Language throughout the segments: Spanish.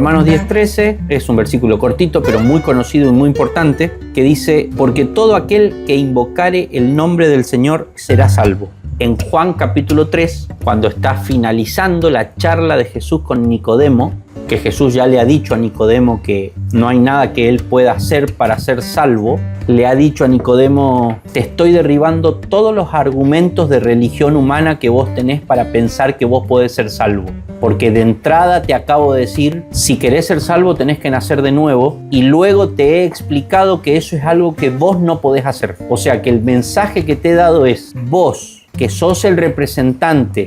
Romanos 10:13 es un versículo cortito, pero muy conocido y muy importante, que dice: porque todo aquel que invocare el nombre del Señor será salvo. En Juan capítulo 3, cuando está finalizando la charla de Jesús con Nicodemo, que Jesús ya le ha dicho a Nicodemo que no hay nada que él pueda hacer para ser salvo, le ha dicho a Nicodemo: te estoy derribando todos los argumentos de religión humana que vos tenés para pensar que vos podés ser salvo. Porque de entrada te acabo de decir, si querés ser salvo tenés que nacer de nuevo, y luego te he explicado que eso es algo que vos no podés hacer. O sea que el mensaje que te he dado es: vos, que sos el representante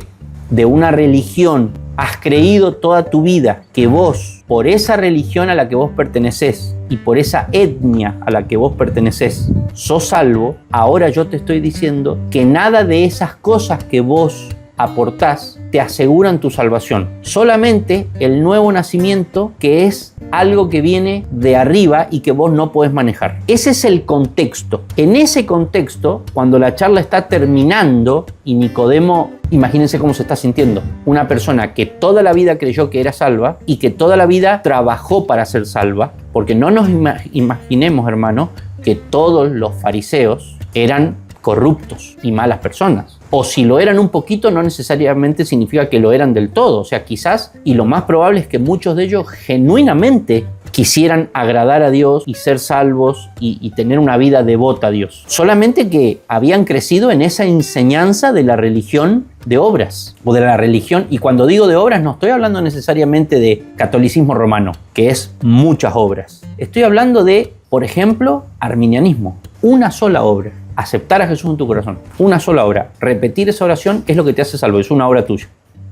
de una religión, has creído toda tu vida que vos, por esa religión a la que vos pertenecés y por esa etnia a la que vos pertenecés, sos salvo. Ahora yo te estoy diciendo que nada de esas cosas que vos aportás te aseguran tu salvación. Solamente el nuevo nacimiento, que es algo que viene de arriba y que vos no podés manejar. Ese es el contexto. En ese contexto, cuando la charla está terminando y Nicodemo, imagínense cómo se está sintiendo. Una persona que toda la vida creyó que era salva y que toda la vida trabajó para ser salva, porque no nos imaginemos, hermano, que todos los fariseos eran corruptos y malas personas. O si lo eran un poquito, no necesariamente significa que lo eran del todo. O sea, quizás, y lo más probable es que muchos de ellos genuinamente quisieran agradar a Dios y ser salvos y tener una vida devota a Dios. Solamente que habían crecido en esa enseñanza de la religión de obras, o de la religión, y cuando digo de obras no estoy hablando necesariamente de catolicismo romano, que es muchas obras. Estoy hablando de, por ejemplo, arminianismo. Una sola obra. Aceptar a Jesús en tu corazón. Una sola obra. Repetir esa oración es lo que te hace salvo. Es una obra tuya.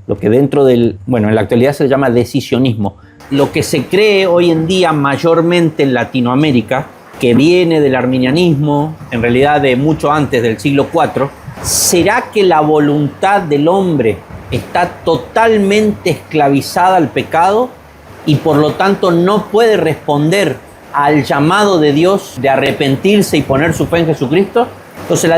Lo que dentro del... Bueno, en la actualidad se llama decisionismo. Lo que se cree hoy en día mayormente en Latinoamérica, que viene del arminianismo, en realidad de mucho antes del siglo IV, ¿será que la voluntad del hombre está totalmente esclavizada al pecado y por lo tanto no puede responder al llamado de Dios de arrepentirse y poner su fe en Jesucristo? Entonces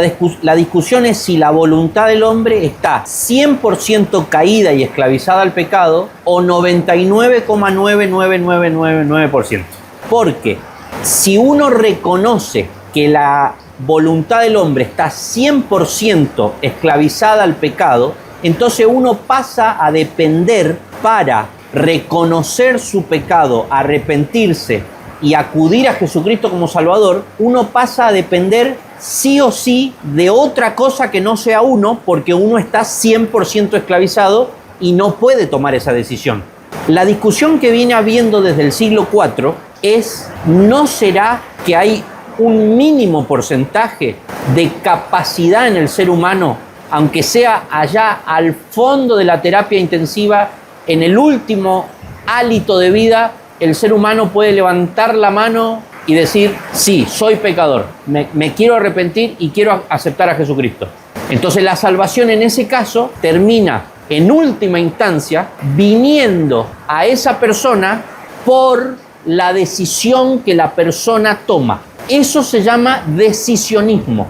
la discusión es si la voluntad del hombre está 100% caída y esclavizada al pecado o 99,99999%. Porque si uno reconoce que la voluntad del hombre está 100% esclavizada al pecado, entonces uno pasa a depender, para reconocer su pecado, arrepentirse y acudir a Jesucristo como Salvador, uno pasa a depender sí o sí de otra cosa que no sea uno, porque uno está 100% esclavizado y no puede tomar esa decisión. La discusión que viene habiendo desde el siglo IV es: ¿no será que hay un mínimo porcentaje de capacidad en el ser humano, aunque sea allá al fondo de la terapia intensiva, en el último hálito de vida, el ser humano puede levantar la mano y decir: sí, soy pecador, me quiero arrepentir y quiero aceptar a Jesucristo? Entonces la salvación en ese caso termina en última instancia viniendo a esa persona por la decisión que la persona toma. Eso se llama decisionismo,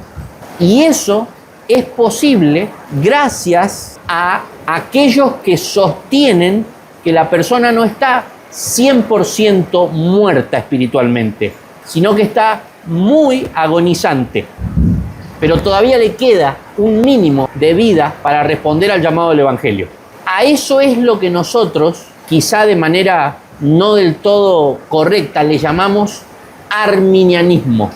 y eso es posible gracias a aquellos que sostienen que la persona no está 100% muerta espiritualmente, sino que está muy agonizante, pero todavía le queda un mínimo de vida para responder al llamado del Evangelio. A eso es lo que nosotros, quizá de manera no del todo correcta, le llamamos arminianismo,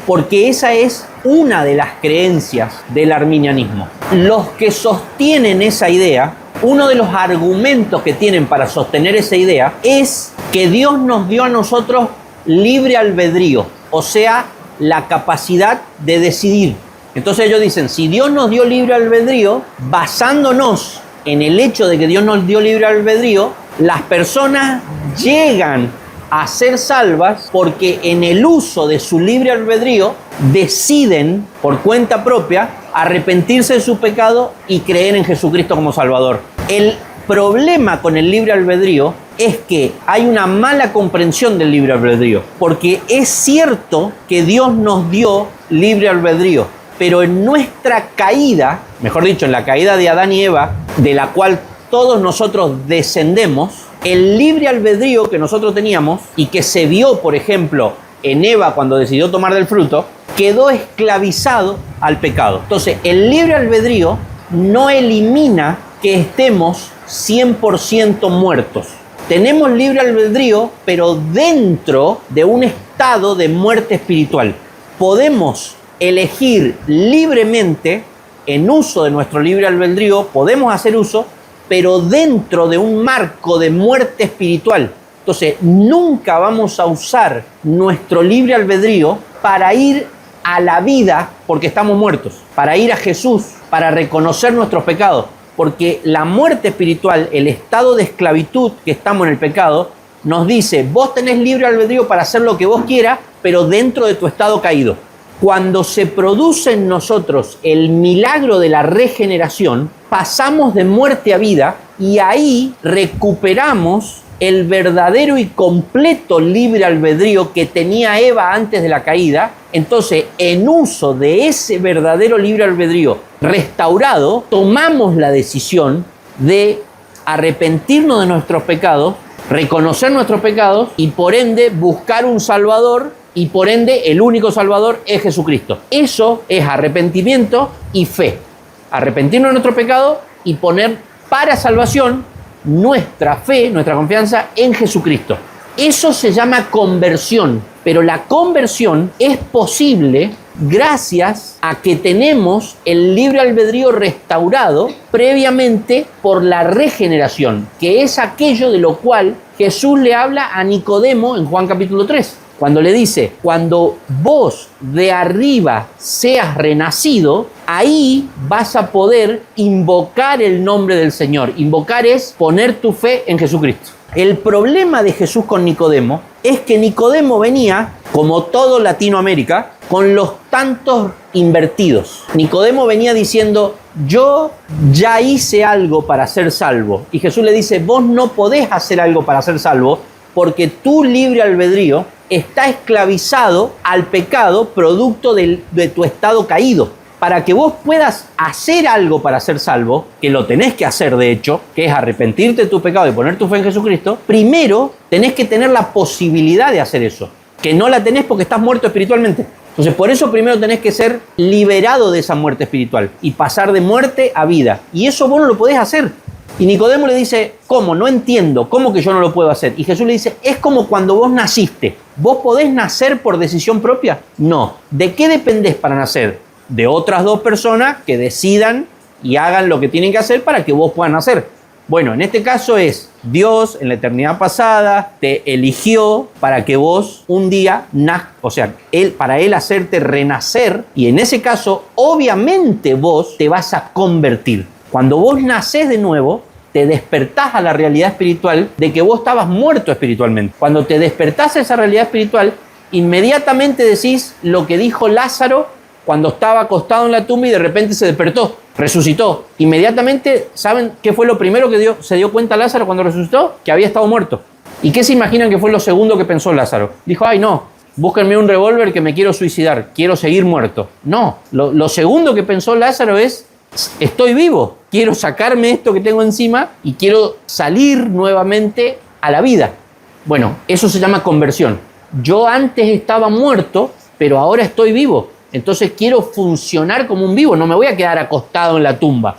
porque esa es una de las creencias del arminianismo. Los que sostienen esa idea, uno de los argumentos que tienen para sostener esa idea es que Dios nos dio a nosotros libre albedrío, o sea, la capacidad de decidir. Entonces ellos dicen: si Dios nos dio libre albedrío, basándonos en el hecho de que Dios nos dio libre albedrío, las personas llegan a ser salvas porque en el uso de su libre albedrío deciden por cuenta propia arrepentirse de su pecado y creer en Jesucristo como Salvador. El problema con el libre albedrío es que hay una mala comprensión del libre albedrío, porque es cierto que Dios nos dio libre albedrío, pero en nuestra caída, mejor dicho, en la caída de Adán y Eva, de la cual todos nosotros descendemos, El libre albedrío que nosotros teníamos y que se vio, por ejemplo, en Eva cuando decidió tomar del fruto, quedó esclavizado al pecado. Entonces, el libre albedrío no elimina que estemos 100% muertos. Tenemos libre albedrío, pero dentro de un estado de muerte espiritual. Podemos elegir libremente, en uso de nuestro libre albedrío, podemos hacer uso, pero dentro de un marco de muerte espiritual. Entonces, nunca vamos a usar nuestro libre albedrío para ir a la vida porque estamos muertos, para ir a Jesús, para reconocer nuestros pecados. Porque la muerte espiritual, el estado de esclavitud que estamos en el pecado, nos dice, vos tenés libre albedrío para hacer lo que vos quieras, pero dentro de tu estado caído. Cuando se produce en nosotros el milagro de la regeneración, pasamos de muerte a vida y ahí recuperamos el verdadero y completo libre albedrío que tenía Eva antes de la caída. Entonces, en uso de ese verdadero libre albedrío restaurado, tomamos la decisión de arrepentirnos de nuestros pecados, reconocer nuestros pecados y por ende buscar un Salvador, y por ende el único Salvador es Jesucristo. Eso es arrepentimiento y fe. Arrepentirnos de nuestro pecado y poner para salvación nuestra fe, nuestra confianza en Jesucristo. Eso se llama conversión, pero la conversión es posible gracias a que tenemos el libre albedrío restaurado previamente por la regeneración, que es aquello de lo cual Jesús le habla a Nicodemo en Juan capítulo 3. Cuando le dice, cuando vos de arriba seas renacido, ahí vas a poder invocar el nombre del Señor. Invocar es poner tu fe en Jesucristo. El problema de Jesús con Nicodemo es que Nicodemo venía, como todo Latinoamérica, con los tantos invertidos. Nicodemo venía diciendo, yo ya hice algo para ser salvo. Y Jesús le dice, vos no podés hacer algo para ser salvo porque tu libre albedrío está esclavizado al pecado producto de tu estado caído. Para que vos puedas hacer algo para ser salvo, que lo tenés que hacer de hecho, que es arrepentirte de tu pecado y poner tu fe en Jesucristo, primero tenés que tener la posibilidad de hacer eso, que no la tenés porque estás muerto espiritualmente. Entonces por eso primero tenés que ser liberado de esa muerte espiritual y pasar de muerte a vida. Y eso vos no lo podés hacer. Y Nicodemo le dice, ¿cómo? No entiendo, ¿cómo que yo no lo puedo hacer? Y Jesús le dice, es como cuando vos naciste. ¿Vos podés nacer por decisión propia? No. ¿De qué dependés para nacer? De otras dos personas que decidan y hagan lo que tienen que hacer para que vos puedas nacer. Bueno, en este caso es Dios en la eternidad pasada te eligió para que vos un día nazcas, o sea, para Él hacerte renacer, y en ese caso obviamente vos te vas a convertir. Cuando vos nacés de nuevo, te despertás a la realidad espiritual de que vos estabas muerto espiritualmente. Cuando te despertás a esa realidad espiritual, inmediatamente decís lo que dijo Lázaro cuando estaba acostado en la tumba y de repente se despertó, resucitó. Inmediatamente, ¿saben qué fue lo primero que se dio cuenta Lázaro cuando resucitó? Que había estado muerto. ¿Y qué se imaginan que fue lo segundo que pensó Lázaro? Dijo, ay no, búsquenme un revólver que me quiero suicidar, quiero seguir muerto. No, lo segundo que pensó Lázaro es, estoy vivo, quiero sacarme esto que tengo encima y quiero salir nuevamente a la vida. Bueno, eso se llama conversión. Yo antes estaba muerto, pero ahora estoy vivo. Entonces quiero funcionar como un vivo, no me voy a quedar acostado en la tumba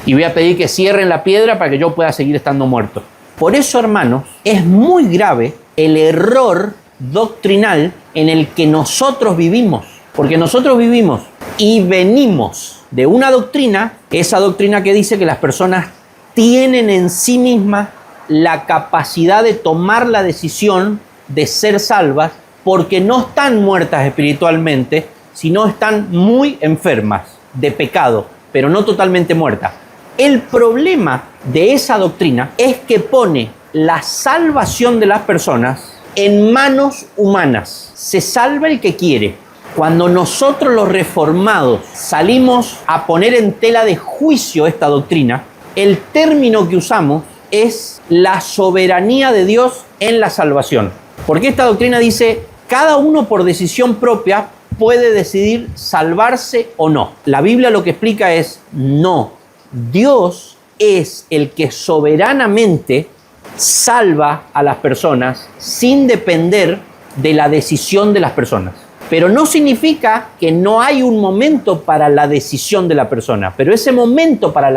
y voy a pedir que cierren la piedra para que yo pueda seguir estando muerto. Por eso, hermanos, es muy grave el error doctrinal en el que nosotros vivimos, porque nosotros vivimos y venimos de una doctrina, esa doctrina que dice que las personas tienen en sí mismas la capacidad de tomar la decisión de ser salvas porque no están muertas espiritualmente, sino están muy enfermas de pecado, pero no totalmente muertas. El problema de esa doctrina es que pone la salvación de las personas en manos humanas. Se salva el que quiere. Cuando nosotros los reformados salimos a poner en tela de juicio esta doctrina, el término que usamos es la soberanía de Dios en la salvación. Porque esta doctrina dice, cada uno por decisión propia puede decidir salvarse o no. La Biblia lo que explica es, no, Dios es el que soberanamente salva a las personas sin depender de la decisión de las personas. Pero no significa que no hay un momento para la decisión de la persona. Pero ese momento para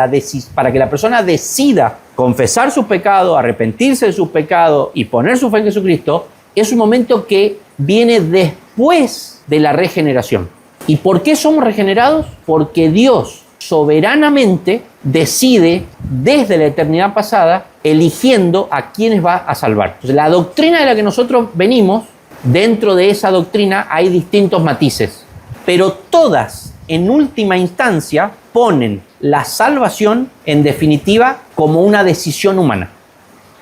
que la persona decida confesar su pecado, arrepentirse de su pecado y poner su fe en Jesucristo, es un momento que viene después de la regeneración. ¿Y por qué somos regenerados? Porque Dios soberanamente decide desde la eternidad pasada eligiendo a quienes va a salvar. Entonces, la doctrina de la que nosotros venimos, dentro de esa doctrina hay distintos matices, pero todas en última instancia ponen la salvación en definitiva como una decisión humana,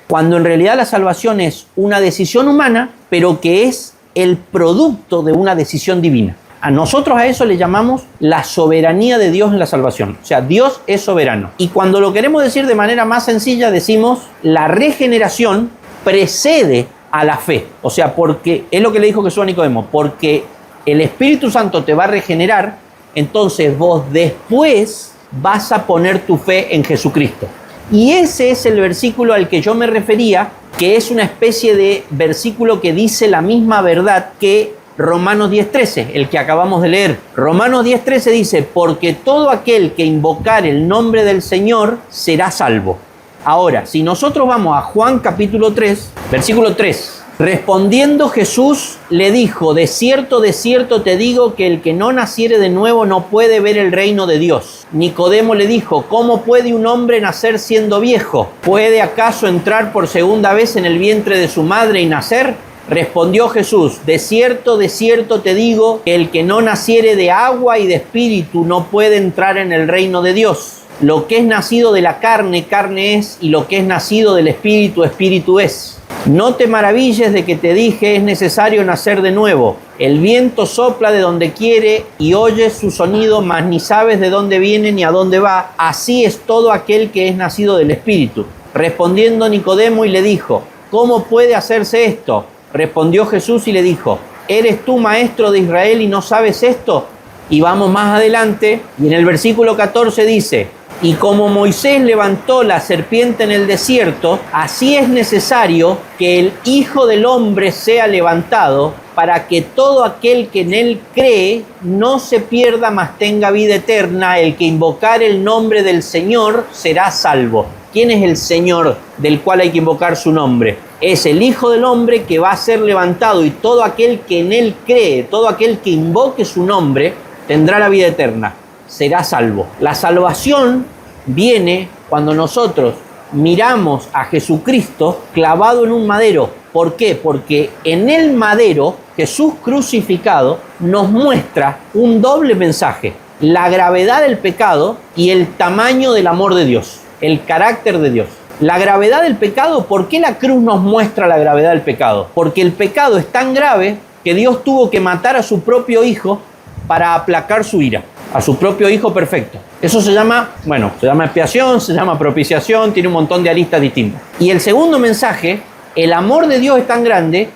cuando en realidad la salvación es una decisión humana, pero que es el producto de una decisión divina. Nosotros a eso le llamamos la soberanía de Dios en la salvación. O sea, Dios es soberano. Y cuando lo queremos decir de manera más sencilla, decimos la regeneración precede a la fe. O sea, porque es lo que le dijo Jesús a Nicodemo, porque el Espíritu Santo te va a regenerar, entonces vos después vas a poner tu fe en Jesucristo. Y ese es el versículo al que yo me refería, que es una especie de versículo que dice la misma verdad que Romanos 10:13, el que acabamos de leer. Romanos 10:13 dice, porque todo aquel que invocar el nombre del Señor será salvo. Ahora, si nosotros vamos a Juan capítulo 3, versículo 3, respondiendo Jesús le dijo, de cierto te digo que el que no naciere de nuevo no puede ver el reino de Dios. Nicodemo le dijo, ¿cómo puede un hombre nacer siendo viejo? ¿Puede acaso entrar por segunda vez en el vientre de su madre y nacer? Respondió Jesús, de cierto te digo que el que no naciere de agua y de espíritu no puede entrar en el reino de Dios. Lo que es nacido de la carne, carne es, y lo que es nacido del espíritu, espíritu es. No te maravilles de que te dije, es necesario nacer de nuevo. El viento sopla de donde quiere y oyes su sonido, mas ni sabes de dónde viene ni a dónde va. Así es todo aquel que es nacido del espíritu. Respondiendo Nicodemo y le dijo, ¿cómo puede hacerse esto? Respondió Jesús y le dijo, ¿eres tú maestro de Israel y no sabes esto? Y vamos más adelante, y en el versículo 14 dice, y como Moisés levantó la serpiente en el desierto, así es necesario que el Hijo del Hombre sea levantado, para que todo aquel que en él cree no se pierda, mas tenga vida eterna. El que invocar el nombre del Señor será salvo. ¿Quién es el Señor del cual hay que invocar su nombre? Es el Hijo del Hombre que va a ser levantado, y todo aquel que en él cree, todo aquel que invoque su nombre, tendrá la vida eterna, será salvo. La salvación viene cuando nosotros miramos a Jesucristo clavado en un madero. ¿Por qué? Porque en el madero, Jesús crucificado nos muestra un doble mensaje: la gravedad del pecado y el tamaño del amor de Dios, el carácter de Dios. La gravedad del pecado, ¿por qué la cruz nos muestra la gravedad del pecado? Porque el pecado es tan grave que Dios tuvo que matar a su propio Hijo para aplacar su ira, a su propio Hijo perfecto. Eso se llama expiación, se llama propiciación, tiene un montón de aristas distintas. Y el segundo mensaje, el amor de Dios es tan grande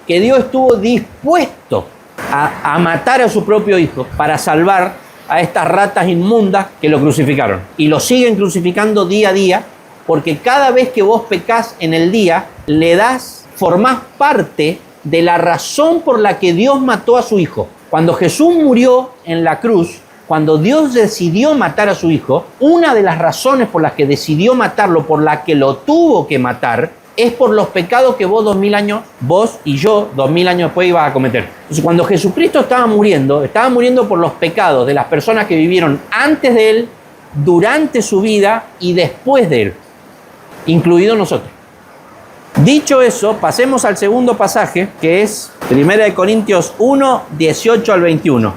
que Dios estuvo dispuesto a matar a su propio Hijo para salvar a estas ratas inmundas que lo crucificaron. Y lo siguen crucificando día a día, porque cada vez que vos pecás en el día, formás parte de la razón por la que Dios mató a su Hijo. Cuando Jesús murió en la cruz, cuando Dios decidió matar a su Hijo, una de las razones por las que decidió matarlo, por la que lo tuvo que matar, es por los pecados que vos y yo 2000 años después ibas a cometer. Entonces, cuando Jesucristo estaba muriendo por los pecados de las personas que vivieron antes de Él, durante su vida y después de Él, incluidos nosotros. Dicho eso, pasemos al segundo pasaje, que es 1 Corintios 1, 18 al 21.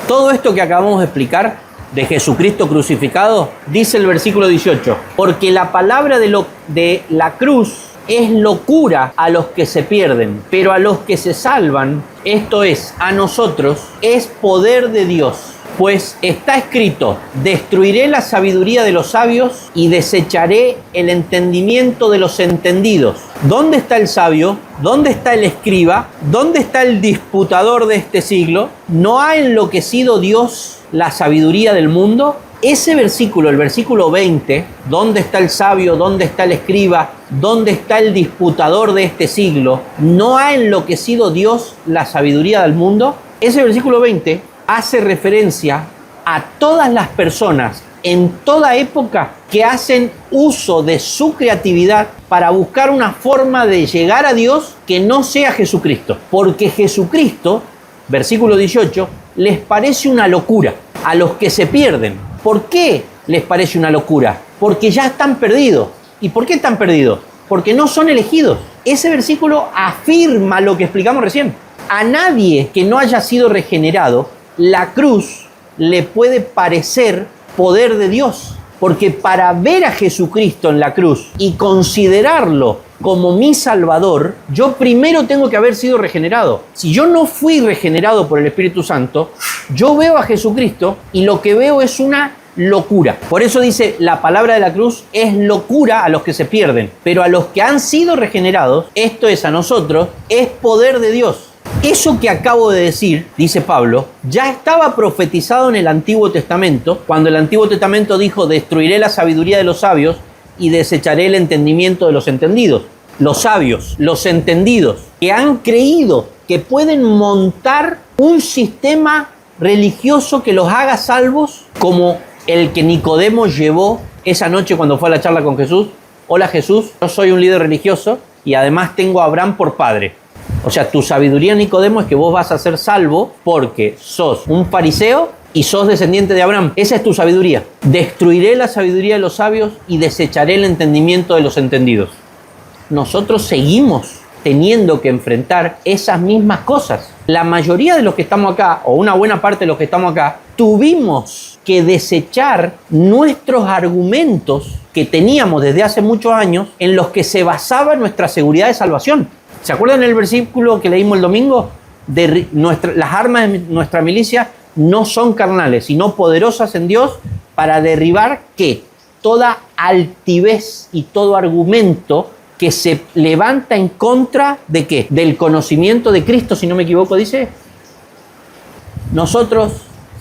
Todo esto que acabamos de explicar de Jesucristo crucificado, dice el versículo 18, porque la palabra de la cruz es locura a los que se pierden, pero a los que se salvan, esto es, a nosotros, es poder de Dios. Pues está escrito, destruiré la sabiduría de los sabios y desecharé el entendimiento de los entendidos. ¿Dónde está el sabio? ¿Dónde está el escriba? ¿Dónde está el disputador de este siglo? ¿No ha enloquecido Dios la sabiduría del mundo? Ese versículo, el versículo 20, ¿dónde está el sabio? ¿Dónde está el escriba? ¿Dónde está el disputador de este siglo? ¿No ha enloquecido Dios la sabiduría del mundo? Ese versículo 20 hace referencia a todas las personas en toda época que hacen uso de su creatividad para buscar una forma de llegar a Dios que no sea Jesucristo. Porque Jesucristo, versículo 18, les parece una locura a los que se pierden. ¿Por qué les parece una locura? Porque ya están perdidos. ¿Y por qué están perdidos? Porque no son elegidos. Ese versículo afirma lo que explicamos recién. A nadie que no haya sido regenerado, la cruz le puede parecer poder de Dios. Porque para ver a Jesucristo en la cruz y considerarlo como mi Salvador, yo primero tengo que haber sido regenerado. Si yo no fui regenerado por el Espíritu Santo, yo veo a Jesucristo y lo que veo es una locura. Por eso dice, la palabra de la cruz es locura a los que se pierden, pero a los que han sido regenerados, esto es a nosotros, es poder de Dios. Eso que acabo de decir, dice Pablo, ya estaba profetizado en el Antiguo Testamento, cuando el Antiguo Testamento dijo, destruiré la sabiduría de los sabios y desecharé el entendimiento de los entendidos. Los sabios, los entendidos, que han creído que pueden montar un sistema religioso que los haga salvos, como el que Nicodemo llevó esa noche cuando fue a la charla con Jesús. Hola Jesús, yo soy un líder religioso y además tengo a Abraham por padre. O sea, tu sabiduría, Nicodemo, es que vos vas a ser salvo porque sos un fariseo y sos descendiente de Abraham. Esa es tu sabiduría. Destruiré la sabiduría de los sabios y desecharé el entendimiento de los entendidos. Nosotros seguimos teniendo que enfrentar esas mismas cosas. La mayoría de los que estamos acá, o una buena parte de los que estamos acá, tuvimos que desechar nuestros argumentos que teníamos desde hace muchos años en los que se basaba nuestra seguridad de salvación. ¿Se acuerdan el versículo que leímos el domingo? Las armas de nuestra milicia no son carnales, sino poderosas en Dios para derribar, ¿qué? Toda altivez y todo argumento que se levanta en contra de ¿qué? Del conocimiento de Cristo, si no me equivoco, dice. Nosotros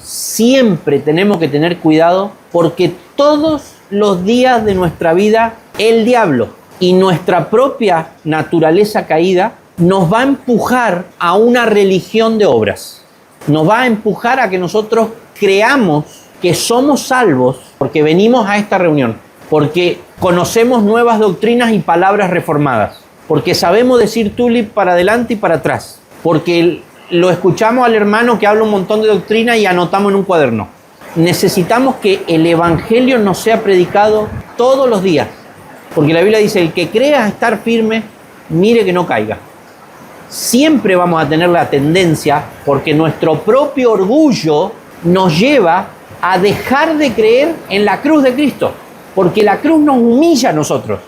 siempre tenemos que tener cuidado porque todos los días de nuestra vida el diablo y nuestra propia naturaleza caída nos va a empujar a una religión de obras. Nos va a empujar a que nosotros creamos que somos salvos porque venimos a esta reunión, porque conocemos nuevas doctrinas y palabras reformadas, porque sabemos decir tulip para adelante y para atrás, porque lo escuchamos al hermano que habla un montón de doctrina y anotamos en un cuaderno. Necesitamos que el evangelio nos sea predicado todos los días. Porque la Biblia dice, el que crea estar firme, mire que no caiga. Siempre vamos a tener la tendencia, porque nuestro propio orgullo nos lleva a dejar de creer en la cruz de Cristo. Porque la cruz nos humilla a nosotros.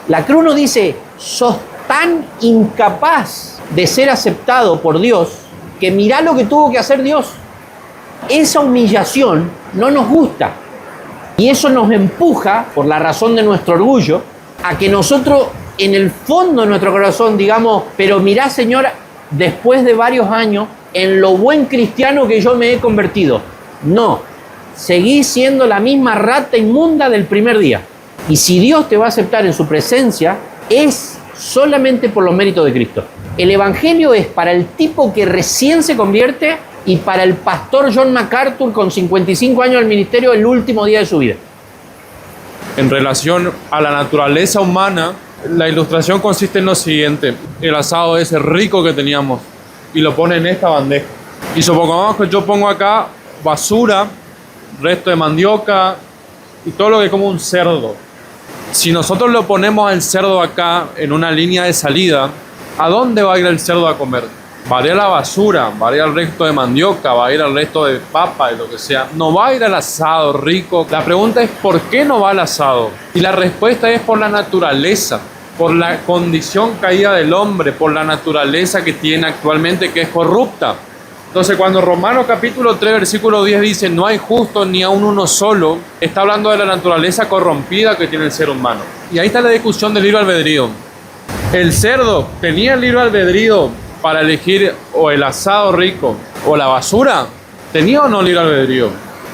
La cruz nos dice, sos tan incapaz de ser aceptado por Dios, que mirá lo que tuvo que hacer Dios. Esa humillación no nos gusta. Y eso nos empuja, por la razón de nuestro orgullo, a que nosotros, en el fondo de nuestro corazón, digamos, pero mirá, Señor, después de varios años, en lo buen cristiano que yo me he convertido. No, seguí siendo la misma rata inmunda del primer día. Y si Dios te va a aceptar en su presencia, es solamente por los méritos de Cristo. El evangelio es para el tipo que recién se convierte y para el pastor John MacArthur con 55 años del ministerio el último día de su vida. En relación a la naturaleza humana, la ilustración consiste en lo siguiente. El asado ese rico que teníamos y lo pone en esta bandeja. Y supongamos que yo pongo acá basura, resto de mandioca y todo lo que como un cerdo. Si nosotros lo ponemos al cerdo acá en una línea de salida, ¿a dónde va a ir el cerdo a comer? Va a ir a la basura, va a ir al resto de mandioca, va a ir al resto de papa, de lo que sea. No va a ir al asado rico. La pregunta es ¿por qué no va al asado? Y la respuesta es por la naturaleza, por la condición caída del hombre, por la naturaleza que tiene actualmente, que es corrupta. Entonces cuando Romanos capítulo 3 versículo 10 dice no hay justo ni aun uno solo, está hablando de la naturaleza corrompida que tiene el ser humano. Y ahí está la discusión del libre albedrío. El cerdo tenía el libre albedrío para elegir o el asado rico o la basura. ¿Tenía o no libre albedrío?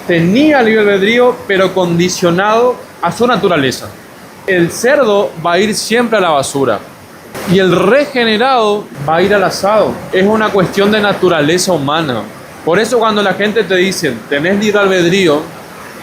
tenía libre albedrío, pero condicionado a su naturaleza. El cerdo va a ir siempre a la basura y el regenerado va a ir al asado. Es una cuestión de naturaleza humana. Por eso cuando la gente te dice, tenés libre albedrío,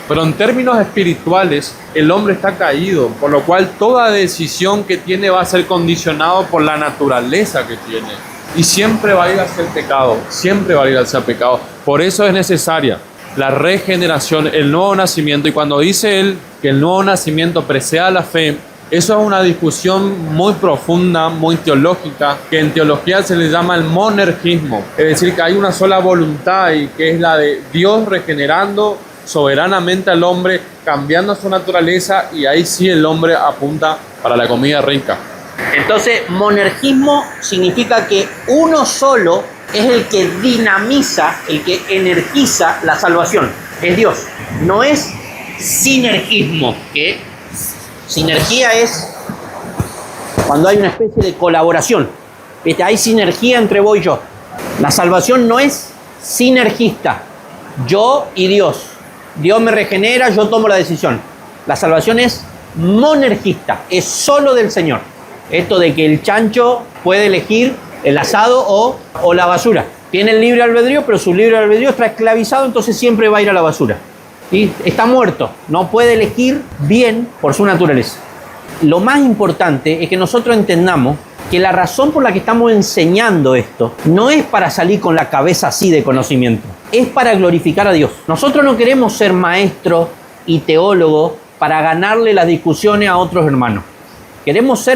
pero en términos espirituales, el hombre está caído, por lo cual toda decisión que tiene va a ser condicionado por la naturaleza que tiene. Y siempre va a ir hacia el pecado, siempre va a ir hacia el pecado. Por eso es necesaria la regeneración, el nuevo nacimiento. Y cuando dice él que el nuevo nacimiento precede a la fe, eso es una discusión muy profunda, muy teológica, que en teología se le llama el monergismo. Es decir, que hay una sola voluntad y que es la de Dios regenerando soberanamente al hombre, cambiando su naturaleza, y ahí sí el hombre apunta para la comida rica. Entonces, monergismo significa que uno solo es el que dinamiza, el que energiza la salvación. Es Dios. No es sinergismo, que sinergia es cuando hay una especie de colaboración. ¿Viste? Hay sinergia entre vos y yo. La salvación no es sinergista. Yo y Dios. Dios me regenera, yo tomo la decisión. La salvación es monergista, es solo del Señor. Esto de que el chancho puede elegir el asado o la basura. Tiene el libre albedrío, pero su libre albedrío está esclavizado, entonces siempre va a ir a la basura. Y está muerto, no puede elegir bien por su naturaleza. Lo más importante es que nosotros entendamos que la razón por la que estamos enseñando esto no es para salir con la cabeza así de conocimiento, es para glorificar a Dios. Nosotros no queremos ser maestros y teólogos para ganarle las discusiones a otros hermanos. Queremos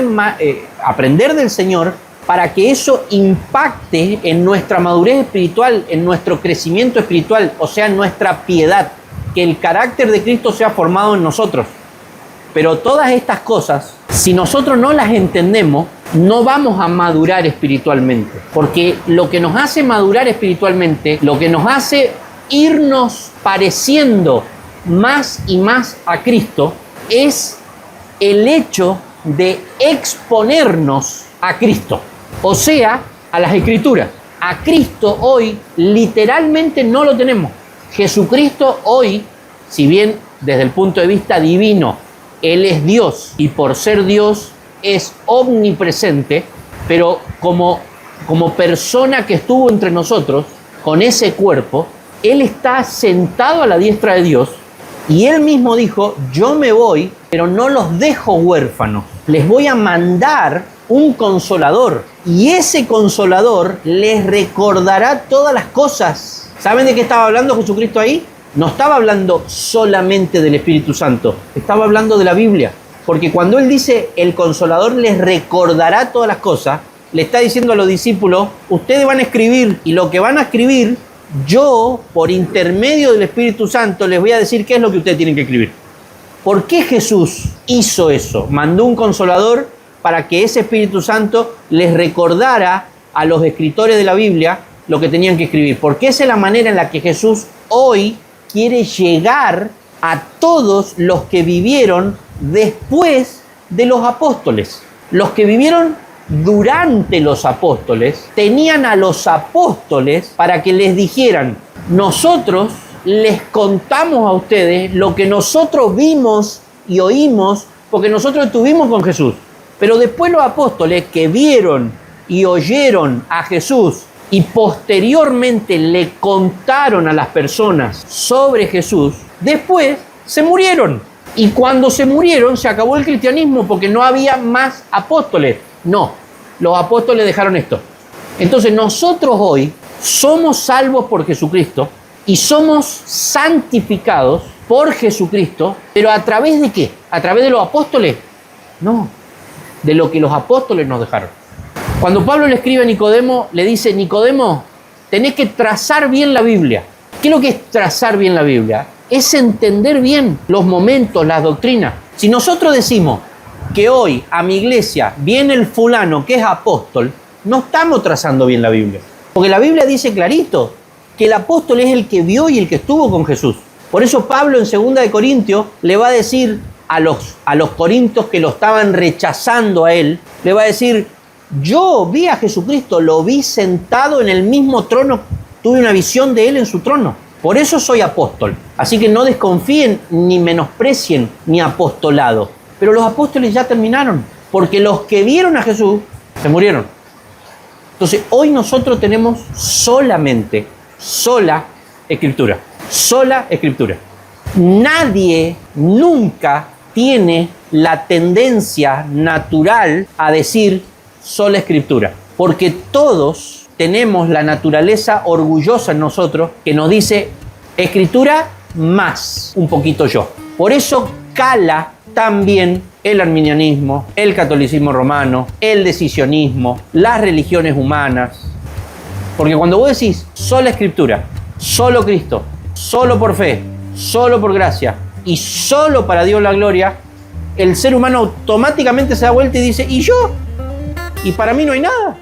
aprender del Señor para que eso impacte en nuestra madurez espiritual, en nuestro crecimiento espiritual, o sea, en nuestra piedad, que el carácter de Cristo sea formado en nosotros. Pero todas estas cosas, si nosotros no las entendemos, no vamos a madurar espiritualmente. Porque lo que nos hace madurar espiritualmente, lo que nos hace irnos pareciendo más y más a Cristo, es el hecho de exponernos a Cristo. O sea, a las Escrituras. A Cristo hoy literalmente no lo tenemos. Jesucristo hoy, si bien desde el punto de vista divino, Él es Dios y por ser Dios es omnipresente, pero como persona que estuvo entre nosotros, con ese cuerpo, Él está sentado a la diestra de Dios y Él mismo dijo, yo me voy, pero no los dejo huérfanos, les voy a mandar un consolador y ese consolador les recordará todas las cosas. ¿Saben de qué estaba hablando Jesucristo ahí? No estaba hablando solamente del Espíritu Santo, estaba hablando de la Biblia. Porque cuando Él dice, el Consolador les recordará todas las cosas, le está diciendo a los discípulos, ustedes van a escribir, y lo que van a escribir, yo, por intermedio del Espíritu Santo, les voy a decir qué es lo que ustedes tienen que escribir. ¿Por qué Jesús hizo eso? Mandó un Consolador para que ese Espíritu Santo les recordara a los escritores de la Biblia lo que tenían que escribir. Porque esa es la manera en la que Jesús hoy quiere llegar a todos los que vivieron después de los apóstoles. Los que vivieron durante los apóstoles tenían a los apóstoles para que les dijeran, nosotros les contamos a ustedes lo que nosotros vimos y oímos porque nosotros estuvimos con Jesús. Pero después los apóstoles que vieron y oyeron a Jesús y posteriormente le contaron a las personas sobre Jesús, después se murieron. Y cuando se murieron se acabó el cristianismo porque no había más apóstoles. No, los apóstoles dejaron esto. Entonces nosotros hoy somos salvos por Jesucristo y somos santificados por Jesucristo, pero ¿a través de qué? ¿A través de los apóstoles? No, de lo que los apóstoles nos dejaron. Cuando Pablo le escribe a Nicodemo, le dice, Nicodemo, tenés que trazar bien la Biblia. ¿Qué es lo que es trazar bien la Biblia? Es entender bien los momentos, las doctrinas. Si nosotros decimos que hoy a mi iglesia viene el fulano que es apóstol, no estamos trazando bien la Biblia. Porque la Biblia dice clarito que el apóstol es el que vio y el que estuvo con Jesús. Por eso Pablo en 2 de Corintios le va a decir a los corintios que lo estaban rechazando a él, le va a decir, yo vi a Jesucristo, lo vi sentado en el mismo trono, tuve una visión de él en su trono. Por eso soy apóstol. Así que no desconfíen ni menosprecien mi apostolado. Pero los apóstoles ya terminaron, porque los que vieron a Jesús se murieron. Entonces, hoy nosotros tenemos sola Escritura. Sola Escritura. Nadie nunca tiene la tendencia natural a decir sola Escritura, porque todos tenemos la naturaleza orgullosa en nosotros que nos dice Escritura más un poquito yo. Por eso cala también el arminianismo, el catolicismo romano, el decisionismo, las religiones humanas. Porque cuando vos decís sola Escritura, solo Cristo, solo por fe, solo por gracia y solo para Dios la gloria, el ser humano automáticamente se da vuelta y dice, ¿y yo? ¿Y para mí no hay nada?